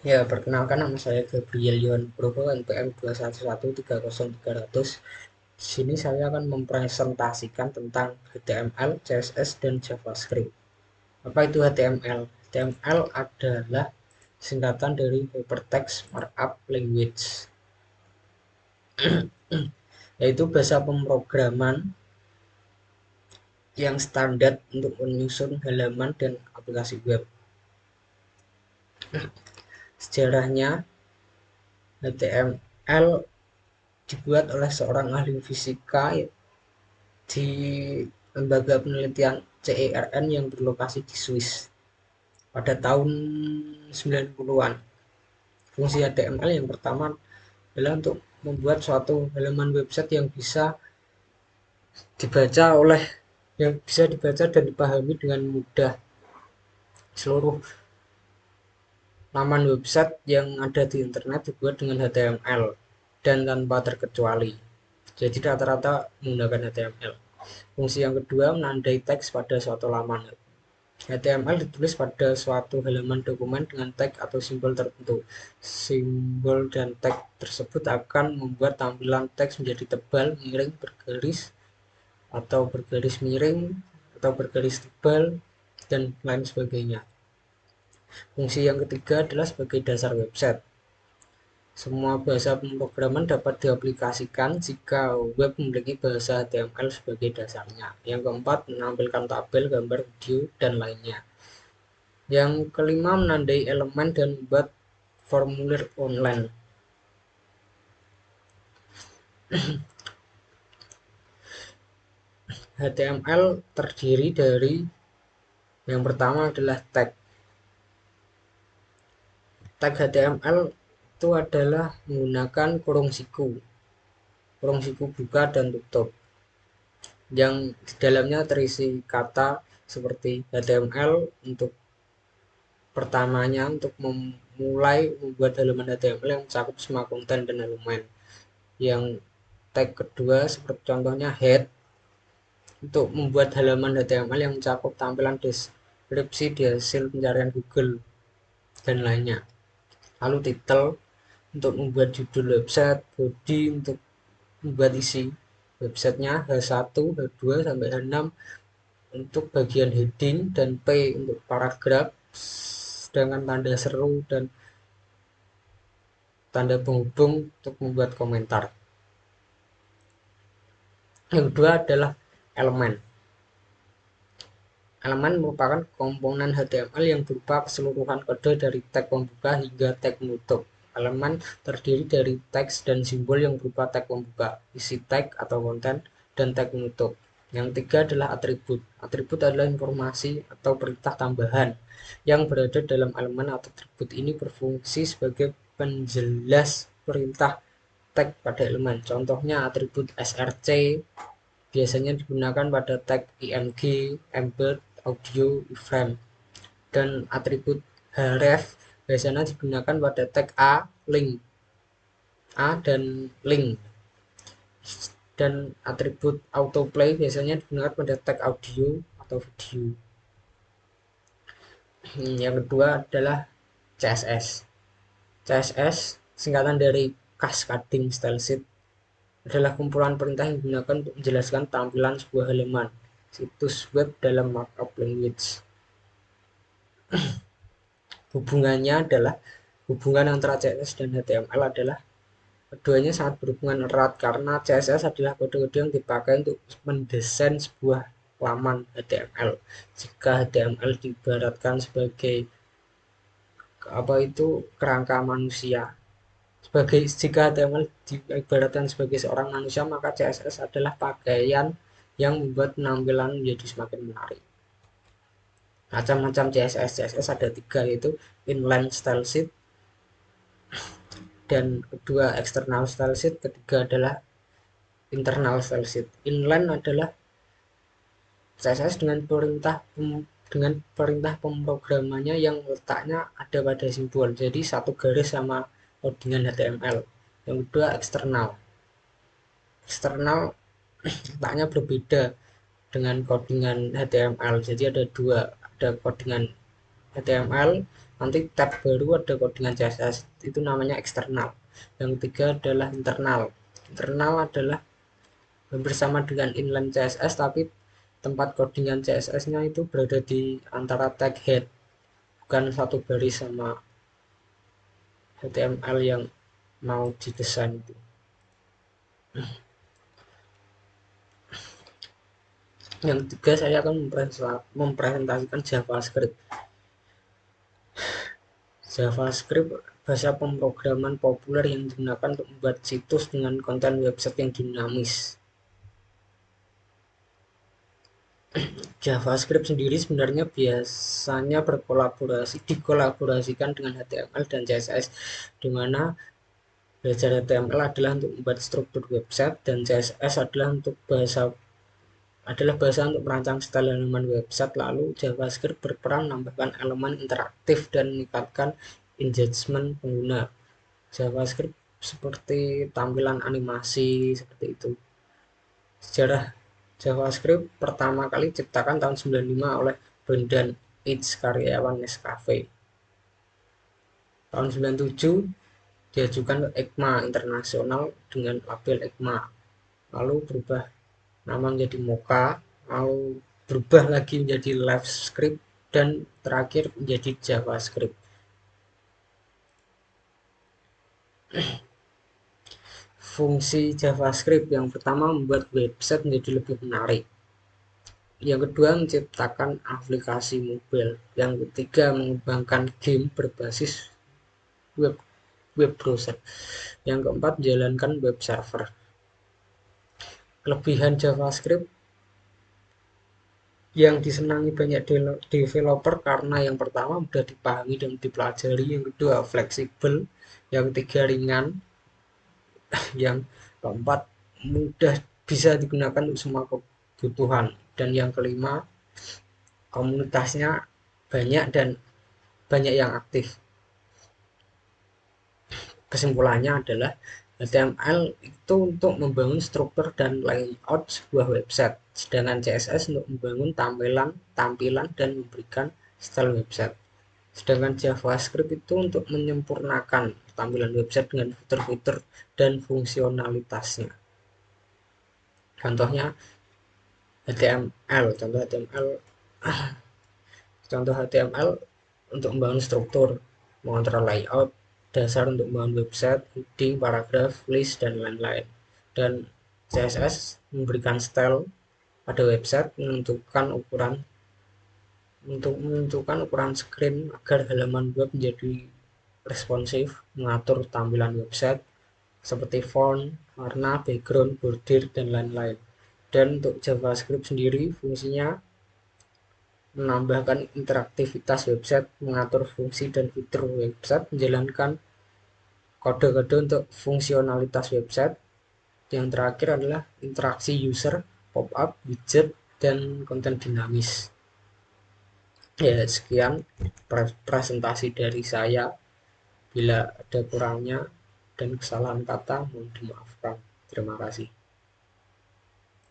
Ya, perkenalkan nama saya Gabriel Yon Provo NPM 2113030. Di sini saya akan mempresentasikan tentang HTML, CSS, dan JavaScript. Apa itu HTML? HTML adalah singkatan dari Hypertext Markup Language, yaitu bahasa pemrograman yang standar untuk menyusun halaman dan aplikasi web. Sejarahnya, HTML dibuat oleh seorang ahli fisika di lembaga penelitian CERN yang berlokasi di Swiss pada tahun 90-an. Fungsi HTML yang pertama adalah untuk membuat suatu halaman website yang bisa dibaca dan dipahami dengan mudah. Seluruh laman website yang ada di internet dibuat dengan HTML dan tanpa terkecuali. Jadi rata-rata menggunakan HTML. Fungsi yang kedua, menandai teks pada suatu laman. HTML ditulis pada suatu halaman dokumen dengan tag atau simbol tertentu. Simbol dan tag tersebut akan membuat tampilan teks menjadi tebal, miring, bergaris, atau bergaris miring, atau bergaris tebal, dan lain sebagainya. Fungsi yang ketiga adalah sebagai dasar website. Semua bahasa pemrograman dapat diaplikasikan jika web memiliki bahasa HTML sebagai dasarnya. Yang keempat, menampilkan tabel, gambar, video, dan lainnya. Yang kelima, menandai elemen dan membuat formulir online. HTML terdiri dari yang pertama adalah tag. Tag HTML itu adalah menggunakan kurung siku buka dan tutup, yang di dalamnya terisi kata seperti HTML untuk pertamanya untuk memulai membuat halaman HTML yang mencakup semua konten dan elemen. Yang tag kedua seperti contohnya head untuk membuat halaman HTML yang mencakup tampilan deskripsi di hasil pencarian Google dan lainnya. Lalu title untuk membuat judul website, body untuk membuat isi websitenya, H1, H2 sampai H6 untuk bagian heading, dan P untuk paragraf, sedangkan tanda seru dan tanda penghubung untuk membuat komentar. Yang kedua adalah elemen. Elemen merupakan komponen HTML yang berupa keseluruhan kode dari tag pembuka hingga tag penutup. Elemen terdiri dari teks dan simbol yang berupa tag pembuka, isi tag atau konten, dan tag penutup. Yang ketiga adalah atribut. Atribut adalah informasi atau perintah tambahan yang berada dalam elemen atau atribut. Ini berfungsi sebagai penjelas perintah tag pada elemen. Contohnya atribut src biasanya digunakan pada tag img, embed, audio, iframe, dan atribut href biasanya digunakan pada tag a dan link, dan atribut autoplay biasanya digunakan pada tag audio atau video. Yang kedua adalah CSS. CSS singkatan dari Cascading Style Sheet adalah kumpulan perintah yang digunakan untuk menjelaskan tampilan sebuah halaman situs web dalam markup language. Hubungan antara CSS dan HTML adalah keduanya sangat berhubungan erat karena CSS adalah kode-kode yang dipakai untuk mendesain sebuah laman HTML. Jika HTML diibaratkan sebagai kerangka manusia, jika HTML diibaratkan sebagai seorang manusia, maka CSS adalah pakaian yang membuat penampilan menjadi semakin menarik. Macam-macam CSS ada 3, yaitu inline style sheet, dan kedua external style sheet, ketiga adalah internal style sheet. Inline adalah CSS dengan perintah pemrogramannya yang letaknya ada pada simbol, jadi satu garis sama codingan HTML. Yang kedua eksternal letaknya berbeda dengan codingan HTML, jadi ada dua, ada codingan HTML, nanti tab baru ada codingan CSS, itu namanya eksternal. Yang ketiga adalah internal. Internal adalah hampir sama dengan inline CSS, tapi tempat codingan CSS-nya itu berada di antara tag head, bukan satu baris sama HTML yang mau didesain itu. Yang ketiga, saya akan mempresentasikan JavaScript. JavaScript bahasa pemrograman populer yang digunakan untuk membuat situs dengan konten website yang dinamis. JavaScript sendiri sebenarnya biasanya dikolaborasikan dengan HTML dan CSS, di mana belajar HTML adalah untuk membuat struktur website dan CSS adalah bahasa untuk merancang style halaman website. Lalu JavaScript berperan menambahkan elemen interaktif dan meningkatkan engagement pengguna. JavaScript seperti tampilan animasi seperti itu. Sejarah JavaScript pertama kali diciptakan tahun 95 oleh Brendan Eich, karyawan Nescafe. Tahun 97 diajukan ke ECMA Internasional dengan label ECMA. Lalu berubah nama menjadi Mocha, lalu berubah lagi menjadi LiveScript, dan terakhir menjadi JavaScript. Fungsi JavaScript yang pertama membuat website menjadi lebih menarik. Yang kedua menciptakan aplikasi mobile. Yang ketiga mengembangkan game berbasis web browser. Yang keempat menjalankan web server. Kelebihan JavaScript yang disenangi banyak developer karena yang pertama mudah dipahami dan dipelajari, yang kedua fleksibel, yang ketiga ringan, yang keempat mudah bisa digunakan untuk semua kebutuhan, dan yang kelima komunitasnya banyak dan banyak yang aktif. Kesimpulannya adalah HTML itu untuk membangun struktur dan layout sebuah website, sedangkan CSS untuk membangun tampilan dan memberikan style website. Sedangkan JavaScript itu untuk menyempurnakan tampilan website dengan fitur-fitur dan fungsionalitasnya. Contohnya HTML, contoh HTML untuk membangun struktur, mengontrol layout, dasar untuk membangun website, heading, paragraf, list, dan lain-lain. Dan CSS memberikan style pada website, menentukan ukuran screen agar halaman web menjadi responsif, mengatur tampilan website seperti font, warna, background, border, dan lain-lain. Dan untuk JavaScript sendiri fungsinya menambahkan interaktivitas website, mengatur fungsi dan fitur website, menjalankan kode-kode untuk fungsionalitas website. Yang terakhir adalah interaksi user, pop-up, widget, dan konten dinamis. Ya, sekian presentasi dari saya. Bila ada kurangnya dan kesalahan kata, mohon dimaafkan. Terima kasih.